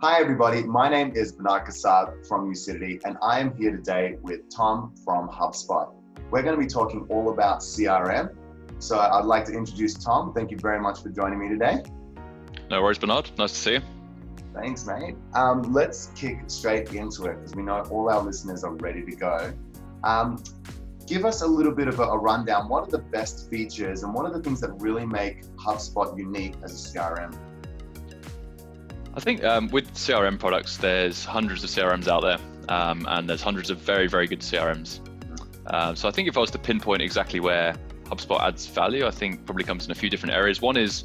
Hi everybody, my name is Bernard Kassab from Ucidity and I am here today with Tom from HubSpot. We're going to be talking all about CRM. So I'd like to introduce Tom. Thank you very much for joining me today. No worries, Bernard. Nice to see you. Thanks, mate. Let's kick straight into it because we know all our listeners are ready to go. Give us a little bit of a rundown. What are the best features and what are the things that really make HubSpot unique as a CRM? I think with CRM products, there's hundreds of CRMs out there, and there's hundreds of very, very good CRMs. So I think if I was to pinpoint exactly where HubSpot adds value, I think probably comes in a few different areas. One is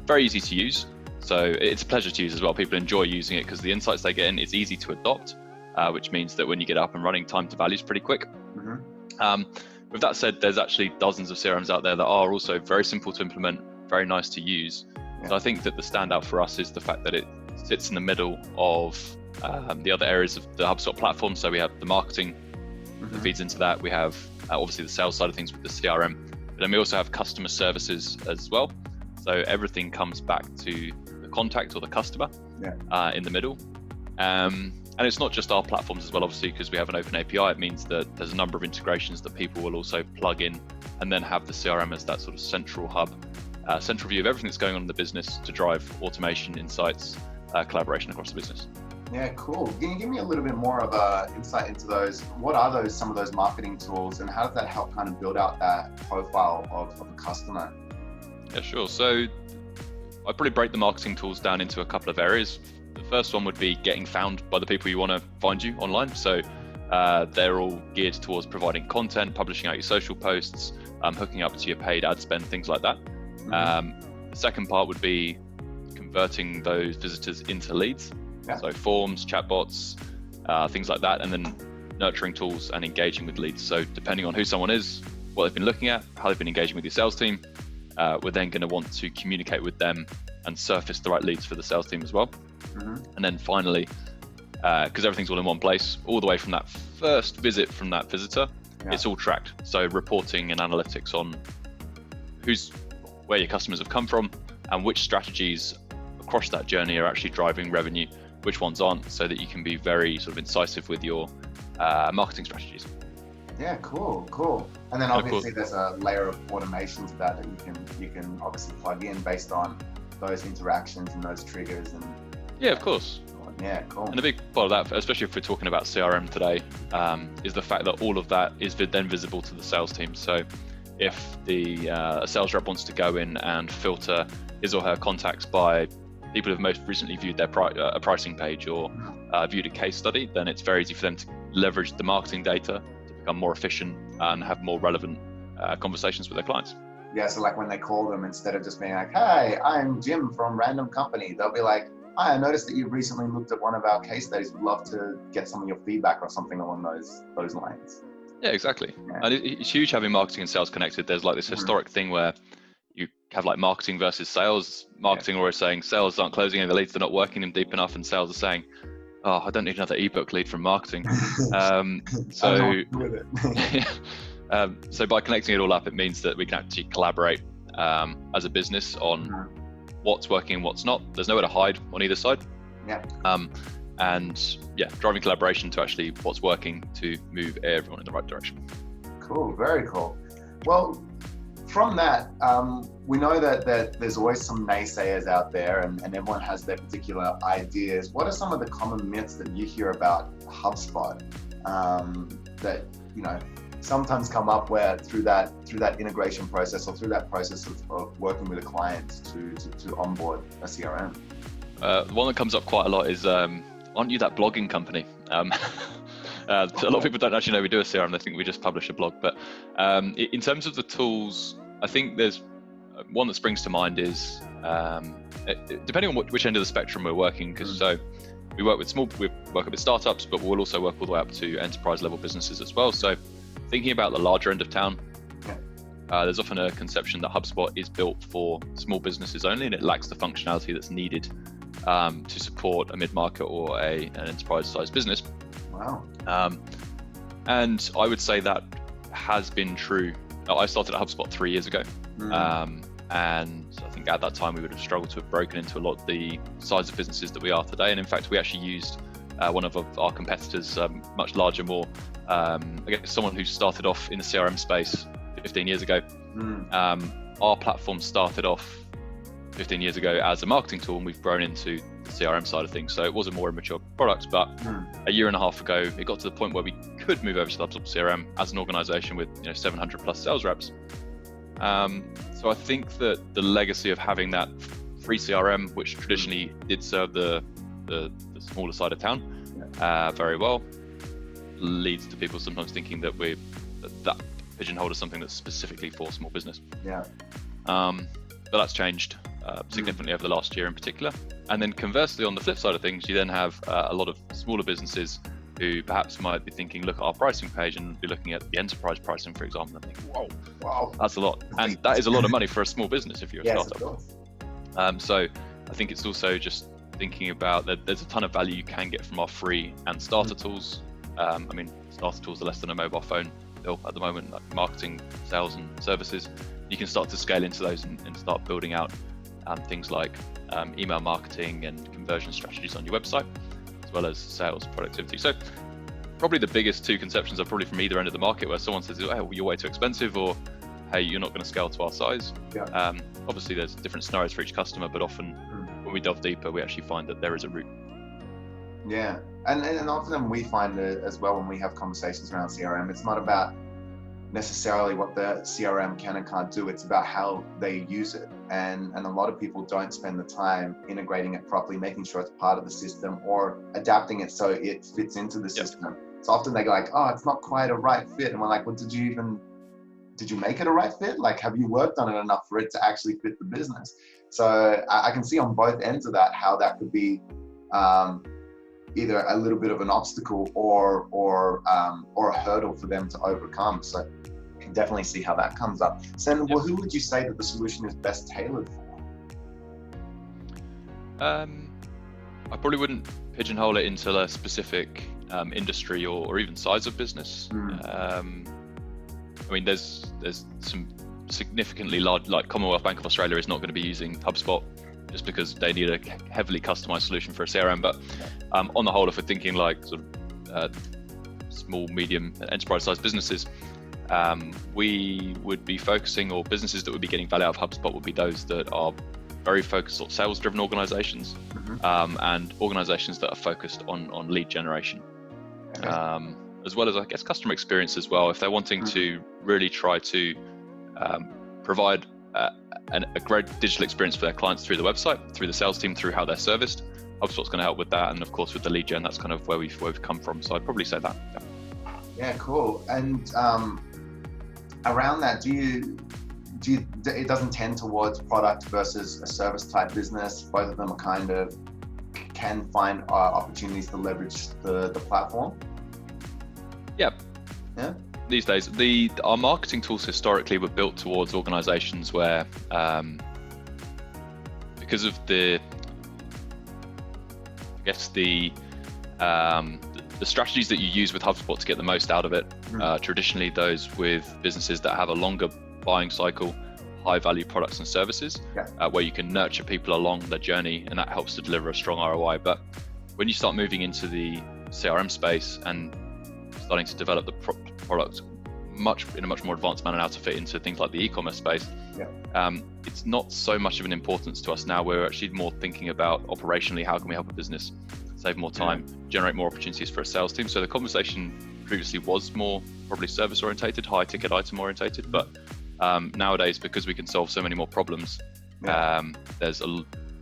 very easy to use. So it's a pleasure to use as well. People enjoy using it because the insights they get in, it's easy to adopt, which means that when you get up and running, time to value is pretty quick. With that said, there's actually dozens of CRMs out there that are also very simple to implement, very nice to use. Yeah. So I think that the standout for us is the fact that it sits in the middle of the other areas of the HubSpot platform. So we have the marketing that feeds into that. We have obviously the sales side of things with the CRM, but then we also have customer services as well. So everything comes back to the contact or the customer in the middle. And it's not just our platforms as well, obviously, because we have an open API. It means that there's a number of integrations that people will also plug in and then have the CRM as that sort of central hub, central view of everything that's going on in the business to drive automation, insights, collaboration across the business. Yeah, cool. Can you give me a little bit more of an insight into those? What are some of those marketing tools and how does that help kind of build out that profile of a customer? Yeah, sure. So I'd probably break the marketing tools down into a couple of areas. The first one would be getting found by the people you want to find you online. So they're all geared towards providing content, publishing out your social posts, hooking up to your paid ad spend, things like that. The second part would be converting those visitors into leads. So forms, chatbots, things like that, and then nurturing tools and engaging with leads. So depending on who someone is, what they've been looking at, how they've been engaging with your sales team, we're then going to want to communicate with them and surface the right leads for the sales team as well. And then finally, because everything's all in one place, all the way from that first visit from that visitor, it's all tracked. So reporting and analytics on where your customers have come from and which strategies across that journey are actually driving revenue, which ones aren't, so that you can be very sort of incisive with your marketing strategies. Yeah, cool. And then obviously there's a layer of automation to that you can obviously plug in based on those interactions and those triggers. And yeah, of course. Yeah, cool. And a big part of that, especially if we're talking about CRM today, is the fact that all of that is then visible to the sales team. So if a sales rep wants to go in and filter his or her contacts by people who have most recently viewed their pricing page or viewed a case study, then it's very easy for them to leverage the marketing data to become more efficient and have more relevant conversations with their clients. Yeah, so like when they call them, instead of just being like, "Hi, I'm Jim from random company," they'll be like, "Hi, I noticed that you recently looked at one of our case studies. Would love to get some of your feedback," or something along those lines. Yeah, exactly. Yeah. And it's huge having marketing and sales connected. There's like this historic thing where you have like marketing versus sales. Marketing always saying sales aren't closing any of the leads, they're not working them deep enough, and sales are saying, "Oh, I don't need another ebook lead from marketing." So by connecting it all up, it means that we can actually collaborate as a business on what's working and what's not. There's nowhere to hide on either side. Driving collaboration to actually what's working to move everyone in the right direction. Cool, very cool. Well, from that, we know that there's always some naysayers out there and everyone has their particular ideas. What are some of the common myths that you hear about HubSpot that, sometimes come up where through that integration process or through that process of working with a client to onboard a CRM? The one that comes up quite a lot is, aren't you that blogging company? A lot of people don't actually know we do a CRM. They think we just publish a blog. But in terms of the tools, I think there's one that springs to mind is, depending on which end of the spectrum we're working, because so we work with startups, but we'll also work all the way up to enterprise level businesses as well. So thinking about the larger end of town, there's often a conception that HubSpot is built for small businesses only, and it lacks the functionality that's needed to support a mid-market or an enterprise-sized business. Wow. And I would say that has been true. I started at HubSpot 3 years ago, And I think at that time we would have struggled to have broken into a lot of the size of businesses that we are today. And in fact, we actually used one of our competitors, much larger, more, I guess someone who started off in the CRM space 15 years ago. Our platform started off 15 years ago as a marketing tool, and we've grown into the CRM side of things. So it was a more immature product, but a year and a half ago, it got to the point where we could move over to HubSpot CRM as an organization with 700 plus sales reps. So I think that the legacy of having that free CRM, which traditionally did serve the smaller side of town very well, leads to people sometimes thinking that that pigeonholed as something that's specifically for small business. But that's changed significantly over the last year in particular. And then conversely, on the flip side of things, you then have a lot of smaller businesses who perhaps might be thinking, look at our pricing page and be looking at the enterprise pricing, for example, and think, wow, that's a lot. And that is a lot of money for a small business if you're a startup. So I think it's also just thinking about that there's a ton of value you can get from our free and starter tools. I mean, starter tools are less than a mobile phone bill at the moment, like marketing, sales and services. You can start to scale into those and start building out things like email marketing and conversion strategies on your website, as well as sales productivity. So probably the biggest two conceptions are probably from either end of the market, where someone says, oh, you're way too expensive, or hey, you're not going to scale to our size. Obviously there's different scenarios for each customer, but often when we delve deeper, we actually find that there is a route. Yeah, and often we find it as well when we have conversations around CRM, it's not about necessarily what the CRM can and can't do, it's about how they use it. And a lot of people don't spend the time integrating it properly, making sure it's part of the system or adapting it so it fits into the system. So often they go like, oh, it's not quite a right fit. And we're like, well, did you make it a right fit? Like, have you worked on it enough for it to actually fit the business? So I can see on both ends of that, how that could be either a little bit of an obstacle or a hurdle for them to overcome. So I can definitely see how that comes up. So well, who would you say that the solution is best tailored for? I probably wouldn't pigeonhole it into a specific industry or even size of business. I mean, there's some significantly large, like Commonwealth Bank of Australia is not going to be using HubSpot just because they need a heavily customized solution for a CRM. But on the whole, if we're thinking like sort of small, medium, enterprise-sized businesses, we would be focusing, or businesses that would be getting value out of HubSpot would be those that are very focused on sales-driven organizations, and organizations that are focused on lead generation, as well as, I guess, customer experience as well. If they're wanting to really try to provide a great digital experience for their clients through the website, through the sales team, through how they're serviced, HubSpot's going to help with that. And of course, with the lead gen, that's kind of where we've come from. So I'd probably say that. Yeah, cool. And around that, it doesn't tend towards product versus a service type business. Both of them are kind of can find opportunities to leverage the platform. Yeah. These days, our marketing tools historically were built towards organizations where, because of the strategies that you use with HubSpot to get the most out of it, traditionally those with businesses that have a longer buying cycle, high value products and services, where you can nurture people along their journey, and that helps to deliver a strong ROI. But when you start moving into the CRM space and starting to develop the product in a much more advanced manner now to fit into things like the e-commerce space, it's not so much of an importance to us now. We're actually more thinking about operationally, how can we help a business save more time, generate more opportunities for a sales team. So the conversation previously was more probably service orientated, high ticket item orientated, but nowadays, because we can solve so many more problems, there's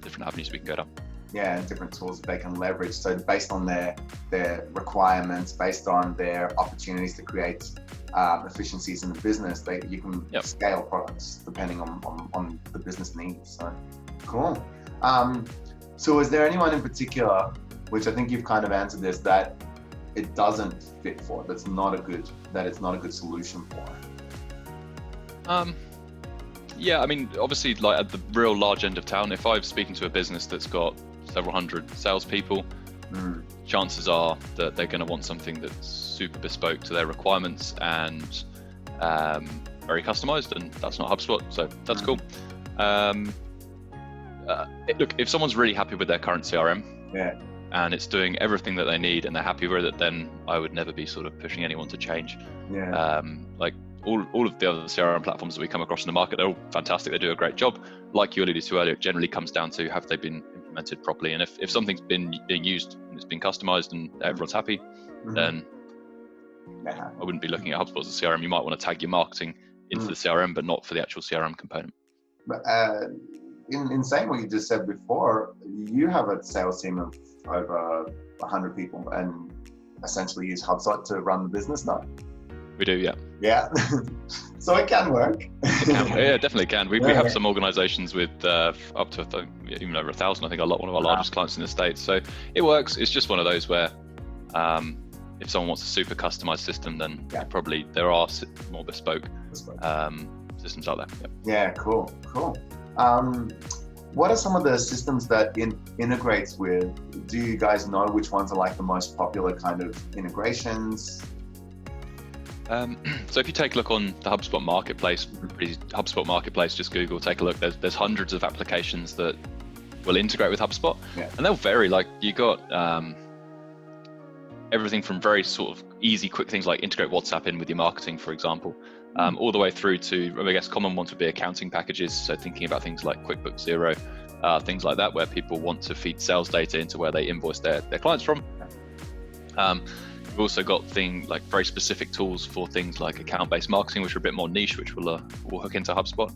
different avenues we can go down. And different tools that they can leverage. So based on their requirements, based on their opportunities to create efficiencies in the business, you can scale products depending on the business needs. So cool. So is there anyone in particular, which I think you've kind of answered this, that it doesn't fit for, it's not a good solution for? I mean, obviously, like at the real large end of town, if I'm speaking to a business that's got several hundred salespeople, chances are that they're going to want something that's super bespoke to their requirements and very customized, and that's not HubSpot, so that's cool. Look, if someone's really happy with their current CRM, Yeah. and it's doing everything that they need and they're happy with it, then I would never be sort of pushing anyone to change. Yeah. Like all of the other CRM platforms that we come across in the market, they're all fantastic. They do a great job. Like you alluded to earlier, it generally comes down to have they been implemented properly. And if something's been being used and it's been customized and everyone's happy, then I wouldn't be looking at HubSpot as a CRM. You might want to tag your marketing into the CRM, but not for the actual CRM component. But in saying what you just said before, you have a sales team of over 100 people and essentially use HubSpot to run the business now. We do, yeah. Yeah. So it can work. It can, yeah, definitely can. We have some organizations with up to even over 1,000. I think one of our largest clients in the States. So it works. It's just one of those where if someone wants a super customized system, then probably there are more bespoke systems out there. Yeah, cool. What are some of the systems that integrates with? Do you guys know which ones are like the most popular kind of integrations? So if you take a look on the HubSpot Marketplace, just Google, take a look. There's hundreds of applications that will integrate with HubSpot, and they'll vary. Like you got everything from very sort of easy, quick things like integrate WhatsApp in with your marketing, for example, all the way through to, I guess, common ones would be accounting packages. So thinking about things like QuickBooks Zero, things like that, where people want to feed sales data into where they invoice their clients from. We've also got like very specific tools for things like account-based marketing, which are a bit more niche, which we'll hook into HubSpot.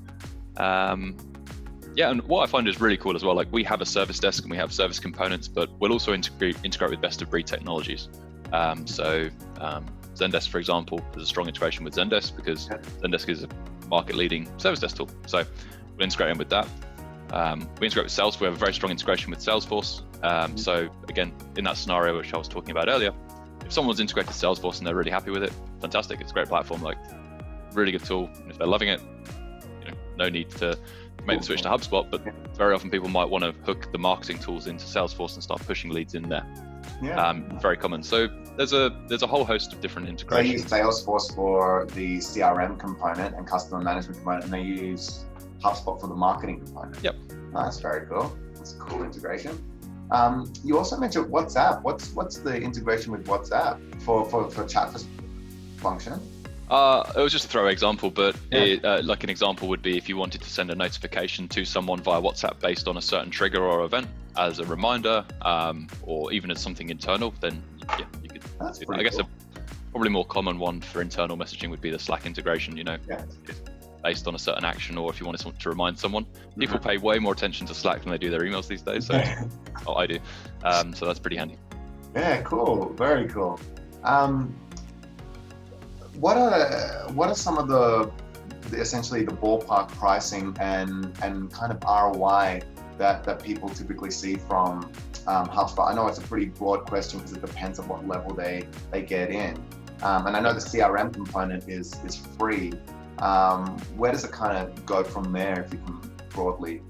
And what I find is really cool as well, like we have a service desk and we have service components, but we'll also integrate with best-of-breed technologies. Zendesk, for example, there's a strong integration with Zendesk because Zendesk is a market-leading service desk tool. So we'll integrate in with that. We integrate with Salesforce. We have a very strong integration with Salesforce. So again, in that scenario which I was talking about earlier, if someone's integrated to Salesforce and they're really happy with it, fantastic. It's a great platform, like really good tool. And if they're loving it, no need to make the switch to HubSpot, but very often people might want to hook the marketing tools into Salesforce and start pushing leads in there. Very common. So there's a whole host of different integrations. They use Salesforce for the CRM component and customer management component, and they use HubSpot for the marketing component. Yep. That's very cool. That's a cool integration. You also mentioned WhatsApp. What's the integration with WhatsApp for chat function? It was just a throwaway example, but like an example would be if you wanted to send a notification to someone via WhatsApp based on a certain trigger or event as a reminder, or even as something internal, then you could That's do that. I guess cool. a probably more common one for internal messaging would be the Slack integration, if based on a certain action, or if you wanted to remind someone. People pay way more attention to Slack than they do their emails these days, so I do. So that's pretty handy. Yeah, cool. Very cool. What are some of the essentially the ballpark pricing and kind of ROI that people typically see from HubSpot? I know it's a pretty broad question because it depends on what level they get in. And I know the CRM component is free. Where does it kind of go from there, if you can broadly?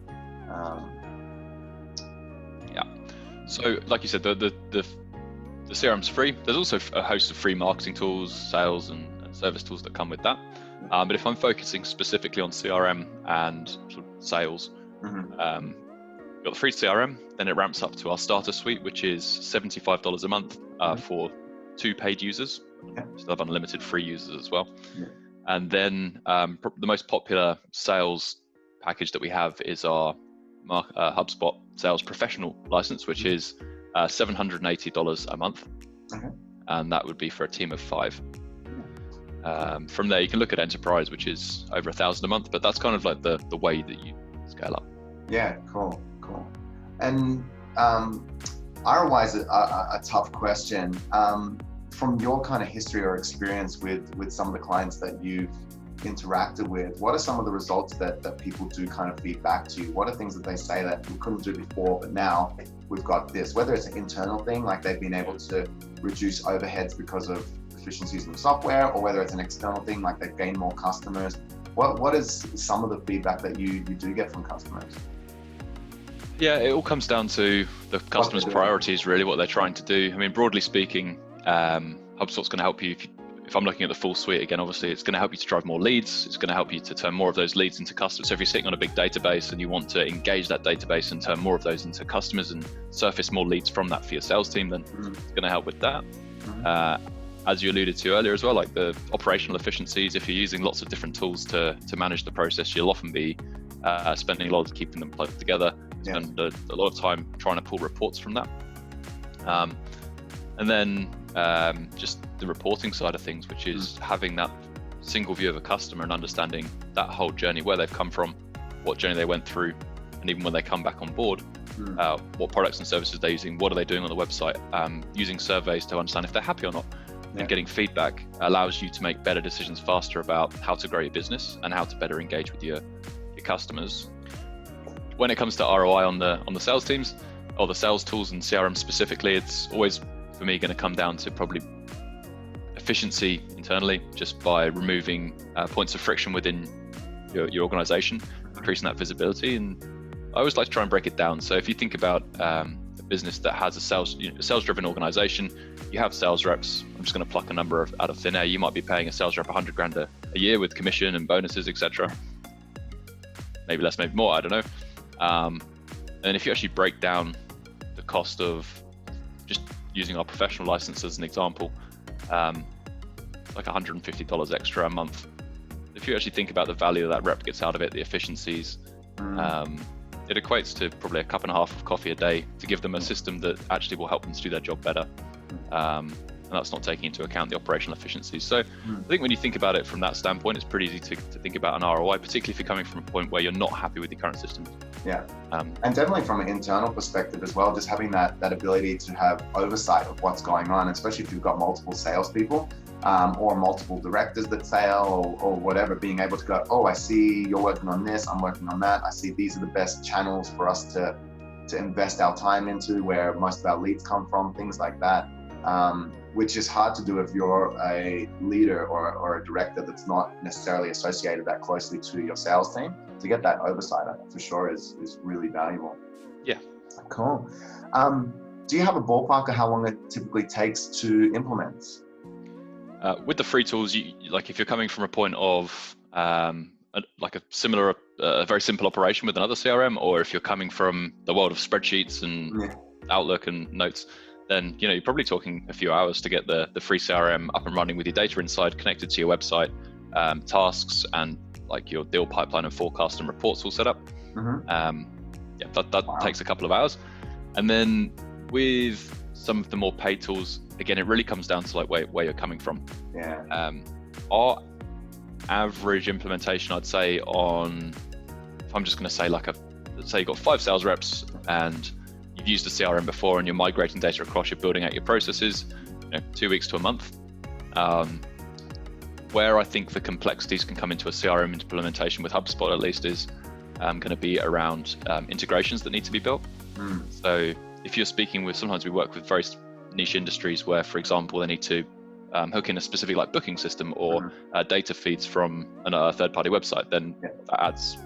So like you said, the CRM's free. There's also a host of free marketing tools, sales and service tools that come with that. But if I'm focusing specifically on CRM and sort of sales, we've got the free CRM, then it ramps up to our starter suite, which is $75 a month for 2 paid users. So have unlimited free users as well. And then the most popular sales package that we have is our HubSpot Sales Professional license, which is $780 a month. And that would be for a team of 5. From there, you can look at Enterprise, which is over $1,000 a month, but that's kind of like the way that you scale up. Yeah, cool. And ROI is a tough question. From your kind of history or experience with some of the clients that you've interacted with, what are some of the results that people do kind of feed back to you? What are things that they say that we couldn't do before, but now we've got this? Whether it's an internal thing, like they've been able to reduce overheads because of efficiencies in the software, or whether it's an external thing, like they've gained more customers. What is some of the feedback that you do get from customers? Yeah, it all comes down to the customer's priorities, really, what they're trying to do. I mean, broadly speaking, HubSpot's going to help you if I'm looking at the full suite again, obviously it's going to help you to drive more leads. It's going to help you to turn more of those leads into customers. So if you're sitting on a big database and you want to engage that database and turn more of those into customers and surface more leads from that for your sales team, then it's going to help with that. As you alluded to earlier as well, like the operational efficiencies, if you're using lots of different tools to manage the process, you'll often be spending a lot of keeping them plugged together, spend a lot of time trying to pull reports from that. And then just the reporting side of things, which is having that single view of a customer and understanding that whole journey, where they've come from, what journey they went through, and even when they come back on board, what products and services they're using, what are they doing on the website, using surveys to understand if they're happy or not. And getting feedback allows you to make better decisions faster about how to grow your business and how to better engage with your customers. When it comes to ROI on the sales teams or the sales tools and CRM specifically, it's always for me going to come down to probably efficiency internally, just by removing points of friction within your organization, increasing that visibility. And I always like to try and break it down. So if you think about a business that has a sales-driven organization, you have sales reps. I'm just going to pluck a number out of thin air. You might be paying a sales rep 100 grand a year with commission and bonuses, etc. Maybe less, maybe more, I don't know. And if you actually break down the cost of just using our professional license as an example, like $150 extra a month. If you actually think about the value that rep gets out of it, the efficiencies, it equates to probably a cup and a half of coffee a day to give them a system that actually will help them to do their job better. And that's not taking into account the operational efficiencies. So I think when you think about it from that standpoint, it's pretty easy to think about an ROI, particularly if you're coming from a point where you're not happy with your current system. Yeah, and definitely from an internal perspective as well, just having that ability to have oversight of what's going on, especially if you've got multiple salespeople or multiple directors that sell or whatever, being able to go, oh, I see you're working on this, I'm working on that. I see these are the best channels for us to invest our time into, where most of our leads come from, things like that. Which is hard to do if you're a leader or a director that's not necessarily associated that closely to your sales team. To get that oversight, I think for sure is really valuable. Yeah. Cool. Do you have a ballpark of how long it typically takes to implement? With the free tools, like if you're coming from a point of like a very simple operation with another CRM, or if you're coming from the world of spreadsheets and Outlook and notes, then you're probably talking a few hours to get the free CRM up and running with your data inside, connected to your website, tasks, and like your deal pipeline and forecast and reports all set up. That takes a couple of hours. And then with some of the more paid tools, again, it really comes down to like where you're coming from. Our average implementation, I'd say, if I'm just going to say let's say you've got 5 sales reps and you've used a CRM before and you're migrating data across, you're building out your processes, 2 weeks to a month. Where I think the complexities can come into a CRM implementation with HubSpot at least is going to be around integrations that need to be built. So if you're speaking with, sometimes we work with very niche industries where, for example, they need to hook in a specific like booking system or data feeds from a third-party website, then that adds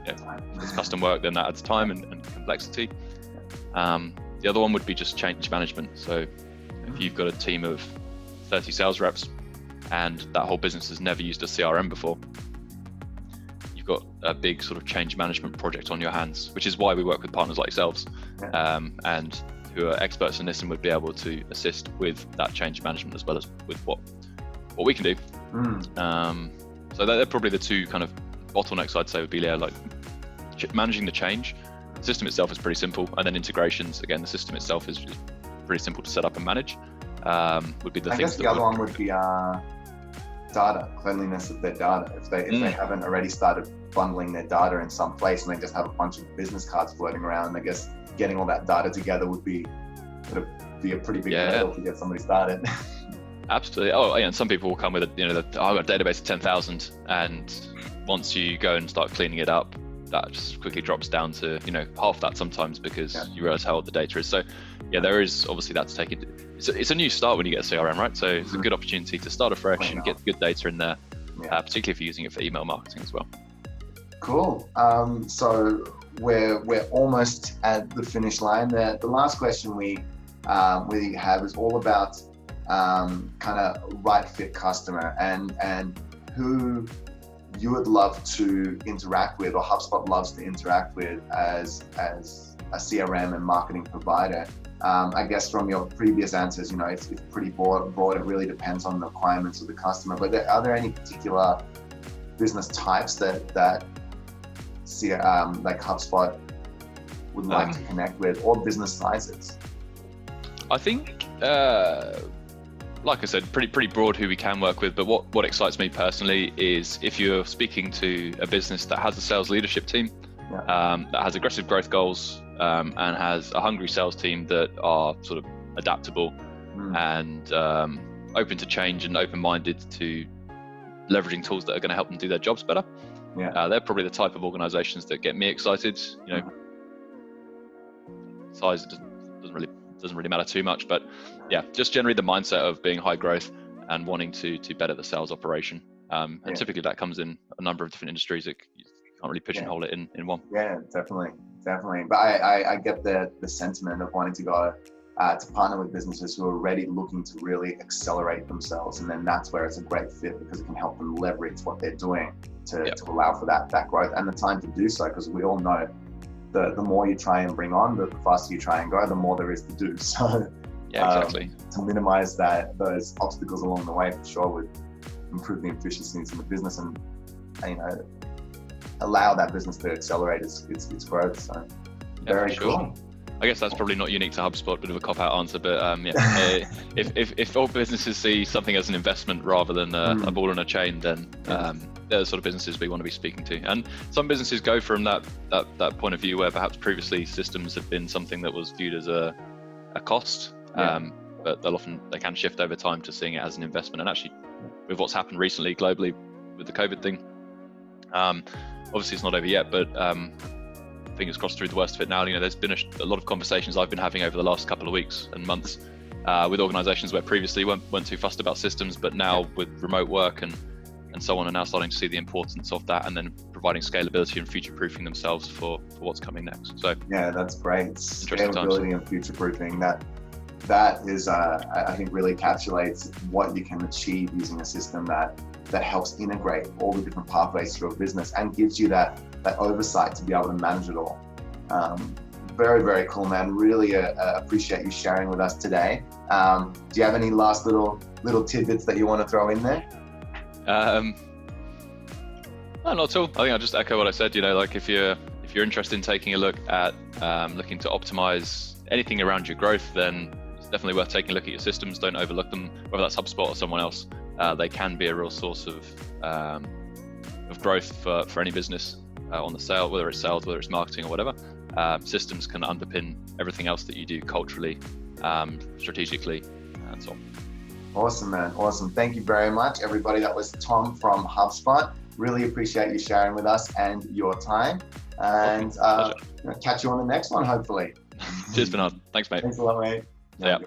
it's custom work, then that adds time and complexity. The other one would be just change management. So if you've got a team of 30 sales reps and that whole business has never used a CRM before, you've got a big sort of change management project on your hands, which is why we work with partners like yourselves, and who are experts in this and would be able to assist with that change management as well as with what we can do. So they're probably the two kind of bottlenecks I'd say would be like managing the change. The system itself is pretty simple, and then integrations, again, the system itself is pretty simple to set up and manage. Would be the things. I guess the other one would be data, cleanliness of their data. If they haven't already started bundling their data in some place and they just have a bunch of business cards floating around, I guess getting all that data together would be a pretty big hurdle to get somebody started. Absolutely. Oh, yeah. And some people will come with I've got a database of 10,000, and once you go and start cleaning it up, that just quickly drops down to half that sometimes, because you realize how old the data is. So there is obviously that to take it. It's a new start when you get a CRM, right? So it's a good opportunity to start afresh and get good data in there, particularly if you're using it for email marketing as well. Cool. So we're almost at the finish line. The last question we have is all about kind of right fit customer and who you would love to interact with, or HubSpot loves to interact with as a CRM and marketing provider. I guess from your previous answers, it's pretty broad. It really depends on the requirements of the customer. But are there any particular business types that like HubSpot would like to connect with, or business sizes? I think, like I said, pretty broad who we can work with. But what excites me personally is if you're speaking to a business that has a sales leadership team, that has aggressive growth goals, and has a hungry sales team that are sort of adaptable and open to change and open-minded to leveraging tools that are going to help them do their jobs better. They're probably the type of organizations that get me excited. Size doesn't really matter too much, but just generally the mindset of being high growth and wanting to better the sales operation. And typically that comes in a number of different industries. You can't really pigeonhole it in one. Yeah, definitely. But I get the sentiment of wanting to go to partner with businesses who are already looking to really accelerate themselves, and then that's where it's a great fit, because it can help them leverage what they're doing to allow for that growth and the time to do so. Because we all know the more you try and bring on, the faster you try and go, the more there is to do. So exactly. To minimize those obstacles along the way, for sure, would improve the efficiencies in the business and allow that business to accelerate its growth. So very cool. I guess that's probably not unique to HubSpot, bit of a cop-out answer, but if all businesses see something as an investment rather than a ball on a chain, then they're the sort of businesses we want to be speaking to. And some businesses go from that point of view where perhaps previously systems have been something that was viewed as a cost, but they can shift over time to seeing it as an investment. And actually, with what's happened recently globally with the COVID thing, obviously it's not over yet, but fingers crossed through the worst of it now. There's been a lot of conversations I've been having over the last couple of weeks and months with organizations where previously weren't too fussed about systems, but now with remote work and so on, are now starting to see the importance of that, and then providing scalability and future-proofing themselves for what's coming next. So that's great. Scalability and future-proofing, that is I think really encapsulates what you can achieve using a system that helps integrate all the different pathways through a business and gives you that oversight to be able to manage it all. Very, very cool, man. Really appreciate you sharing with us today. Do you have any last little tidbits that you want to throw in there? No, not at all. I think I'll just echo what I said. Like if you're interested in taking a look at looking to optimize anything around your growth, then it's definitely worth taking a look at your systems. Don't overlook them, whether that's HubSpot or someone else. They can be a real source of growth for any business on the sale, whether it's sales, whether it's marketing or whatever. Systems can underpin everything else that you do culturally, strategically, and so on. Awesome, man. Awesome. Thank you very much, everybody. That was Tom from HubSpot. Really appreciate you sharing with us and your time. And catch you on the next one, hopefully. Cheers, Bernard. Thanks, mate. Thanks a lot, mate. Yeah.